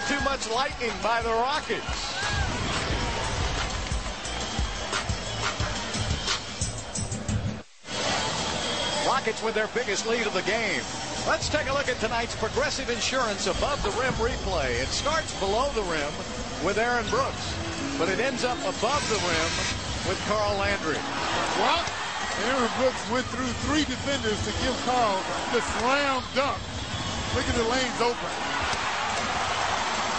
Too much lightning by the Rockets. Rockets with their biggest lead of the game. Let's take a look at tonight's Progressive Insurance Above the Rim replay. It starts below the rim with Aaron Brooks, but it ends up above the rim with Carl Landry. Well, Aaron Brooks went through 3 defenders to give Carl the slam dunk. Look at the lanes open.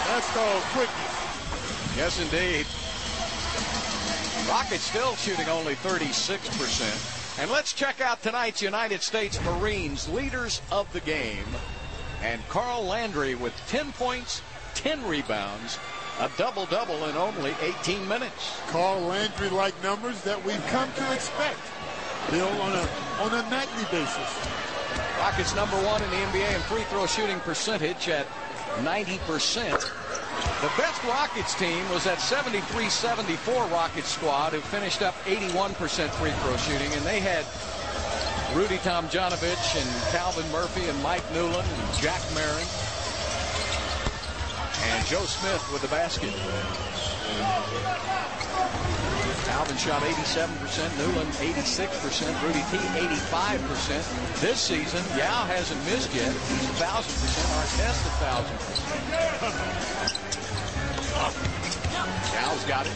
That's called quickness. Yes, indeed. Rockets still shooting only 36%. And let's check out tonight's United States Marines leaders of the game. And Carl Landry with 10 points, 10 rebounds, a double-double in only 18 minutes. Carl Landry-like numbers that we've come to expect. Bill, on a nightly basis. Rockets #1 in the NBA in free throw shooting percentage at 90%. The best Rockets team was that 73-74 Rockets squad who finished up 81% free throw shooting, and they had Rudy Tomjanovich and Calvin Murphy and Mike Newland and Jack Marin and Joe Smith with the basket. Calvin shot 87%, Newland 86%, Rudy T 85%. This season, Yao hasn't missed yet. He's 1,000%. Artest 1,000%. Yao's got it.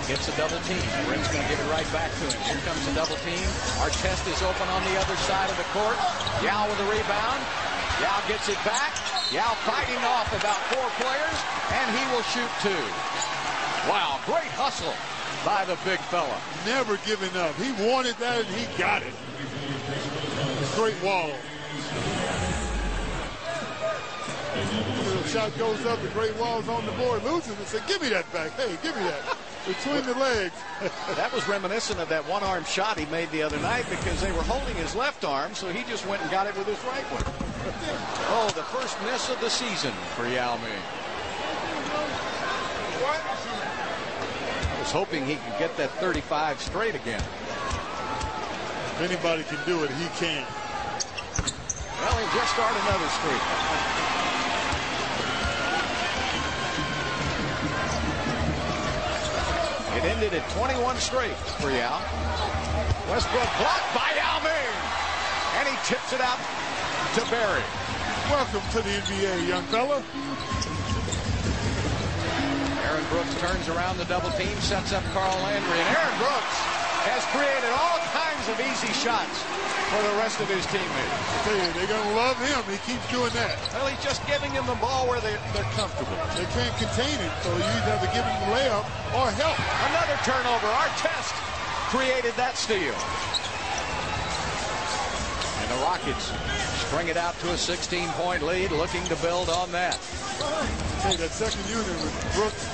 Gets a double team. Brent's going to give it right back to him. Here comes a double team. Artest is open on the other side of the court. Yao with a rebound. Yao gets it back. Yao fighting off about 4 players, and he will shoot 2. Wow, great hustle by the big fella. Never giving up. He wanted that, and he got it. Great wall. The shot goes up, the Great Wall's on the board, loses it. Said, give me that back. Hey, give me that. Between the legs. That was reminiscent of that one-arm shot he made the other night because they were holding his left arm, so he just went and got it with his right one. Oh, the first miss of the season for Yao Ming. I was hoping he could get that 35 straight again. If anybody can do it, he can. Well, he just started another streak. It ended at 21 straight for Yao. Westbrook blocked by Yao Ming. And he tips it out to Barry. Welcome to the NBA, young fella. Aaron Brooks turns around the double team, sets up Carl Landry. And Aaron Brooks has created all kinds of easy shots for the rest of his teammates. I tell you, they're going to love him. He keeps doing that. Well, he's just giving them the ball where they're comfortable. They can't contain it, so you either have to give him the layup or help. Another turnover. Artest created that steal. And the Rockets string it out to a 16-point lead, looking to build on that. Hey, that second unit with Brooks,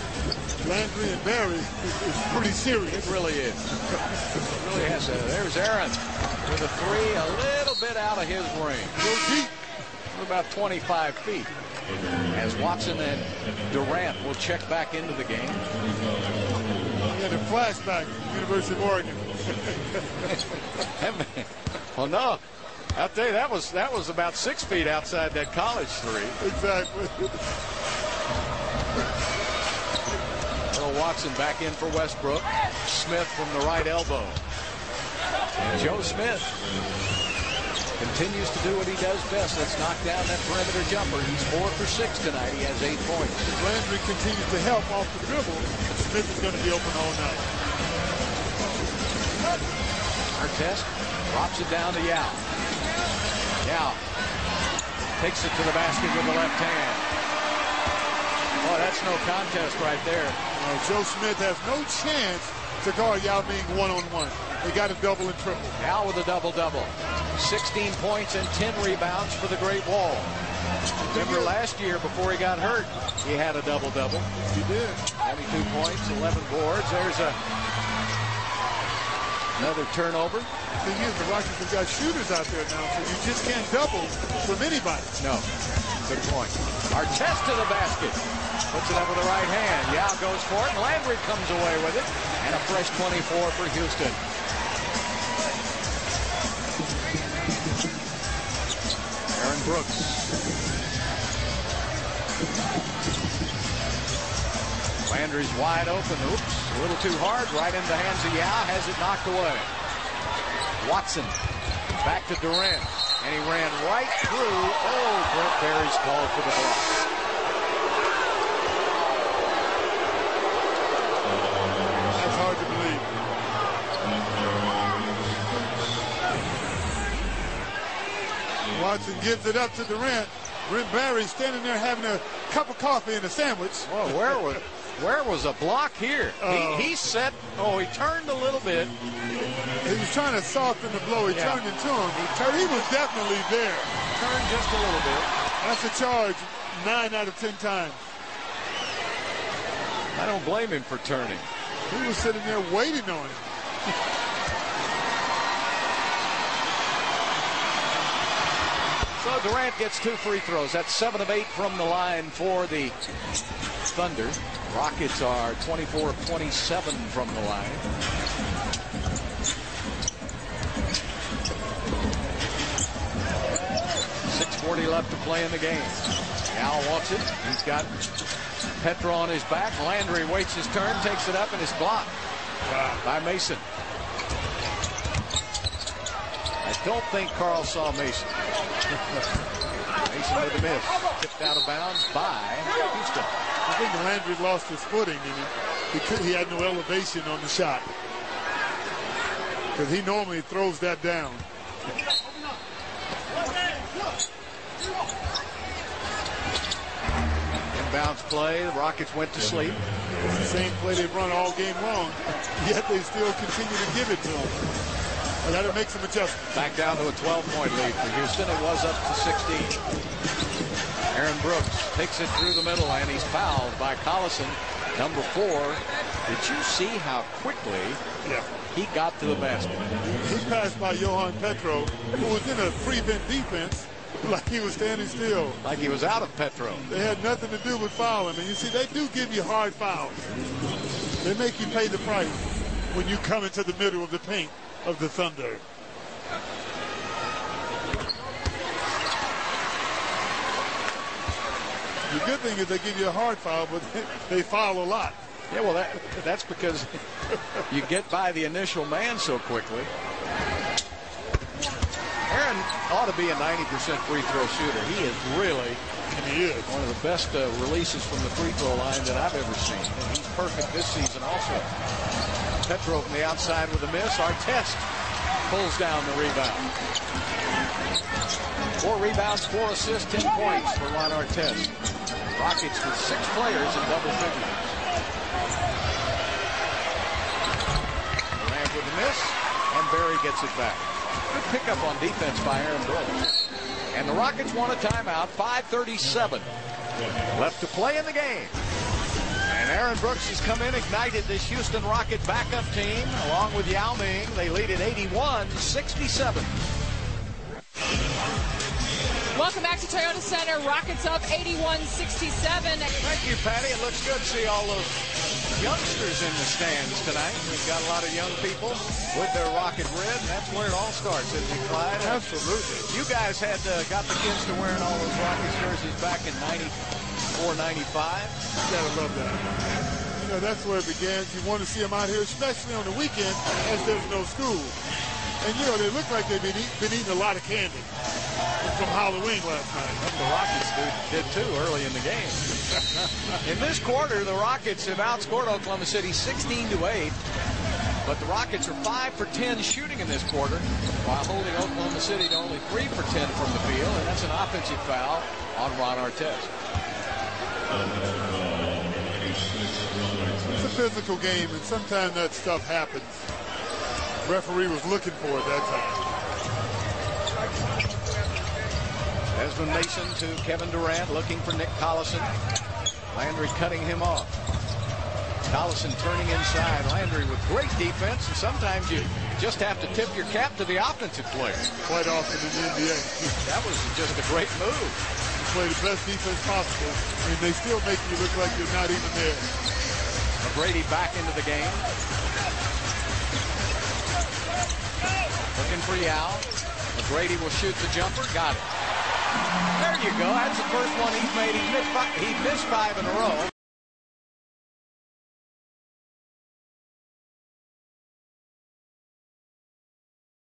Landry, and Barry is pretty serious. It really is. It really has. There's Aaron with a 3, a little bit out of his range. Go deep. About 25 feet. As Watson and Durant will check back into the game. He had a flashback, University of Oregon. Well, no. I'll tell you, that was about 6 feet outside that college 3. Exactly. Earl Watson back in for Westbrook. Smith from the right elbow. And Joe Smith continues to do what he does best. Let's knock down that perimeter jumper. He's 4 for 6 tonight. He has 8 points. If Landry continues to help off the dribble, Smith is going to be open all night. Artest drops it down to Yao. Yao takes it to the basket with the left hand. Oh, that's no contest right there. Joe Smith has no chance to guard Yao Ming one-on-one. They got a double and triple. Yao with a double-double. 16 points and 10 rebounds for the Great Wall. Remember last year before he got hurt, he had a double-double. He did. 22 points, 11 boards. There's another turnover. The thing is, the Rockets have got shooters out there now, so you just can't double from anybody. No. Good point. Artest to the basket. Puts it up with the right hand. Yao goes for it, and Landry comes away with it. And a fresh 24 for Houston. Aaron Brooks. Landry's wide open. Oops, a little too hard. Right in the hands of Yao. Has it knocked away. Watson back to Durant. And he ran right through. Oh, Brent Barry's called for the block. That's hard to believe. Watson gives it up to Durant. Brent Barry standing there having a cup of coffee and a sandwich. Well, where was a block here? He set. Oh, he turned a little bit. He was trying to soften the blow. He turned into him. He was definitely there. Turned just a little bit. That's a charge 9 out of 10 times. I don't blame him for turning. He was sitting there waiting on it. So Durant gets 2 free throws. That's 7 of 8 from the line for the Thunder. Rockets are 24 of 27 from the line. .640 left to play in the game. Al wants it. He's got Petro on his back. Landry waits his turn, takes it up, and is blocked by Mason. I don't think Carl saw Mason. Mason with a miss. Tipped out of bounds by Houston. I think Landry lost his footing, and he had no elevation on the shot. Because he normally throws that down. Inbounds play. The Rockets went to sleep. It's the same play they've run all game long, yet they still continue to give it to them. I got to make some adjustments. Back down to a 12-point lead for Houston. It was up to 16. Aaron Brooks takes it through the middle, and he's fouled by Collison, number 4. Did you see how quickly he got to the basket? He passed by Johan Petro, who was in a prevent defense, like he was standing still. Like he was out of Petro. They had nothing to do with fouling. And you see, they do give you hard fouls. They make you pay the price when you come into the middle of the paint of the Thunder. The good thing is they give you a hard foul, but they foul a lot. Yeah, well, that's because you get by the initial man so quickly. Aaron ought to be a 90% free throw shooter. He is really one of the best releases from the free throw line that I've ever seen. And he's perfect this season also. Petro from the outside with a miss. Artest pulls down the rebound. 4 rebounds, 4 assists, 10 points for Ron Artest. Rockets with 6 players in double figures. Durant with a miss, and Barry gets it back. Good pickup on defense by Aaron Brooks. And the Rockets want a timeout. 5:37 left to play in the game. And Aaron Brooks has come in, ignited this Houston Rocket backup team along with Yao Ming. They lead at 81-67. Welcome back to Toyota Center. Rockets up 81-67. Thank you, Patty. It looks good to see all those youngsters in the stands tonight. We've got a lot of young people with their Rocket red. And that's where it all starts, isn't it, Clyde? Absolutely. You guys had got the kids to wearing all those Rockets jerseys back in 94, 95. You gotta love that. You know, that's where it began. You want to see them out here, especially on the weekend, as there's no school. And, you know, they look like they've been eating a lot of candy from Halloween last night. The Rockets did too early in the game. In this quarter, the Rockets have outscored Oklahoma City 16-8. But the Rockets are 5 for 10 shooting in this quarter, while holding Oklahoma City to only 3 for 10 from the field. And that's an offensive foul on Ron Artest. It's a physical game, and sometimes that stuff happens. Referee was looking for it that time. Desmond Mason to Kevin Durant, looking for Nick Collison. Landry cutting him off. Collison turning inside. Landry with great defense, and sometimes you just have to tip your cap to the offensive player. Quite often in the NBA. That was just a great move. You play the best defense possible, and they still make you look like you're not even there. McGrady back into the game. Looking for Yao. McGrady will shoot the jumper. Got it. There you go. That's the first one he's made. He missed 5 in a row.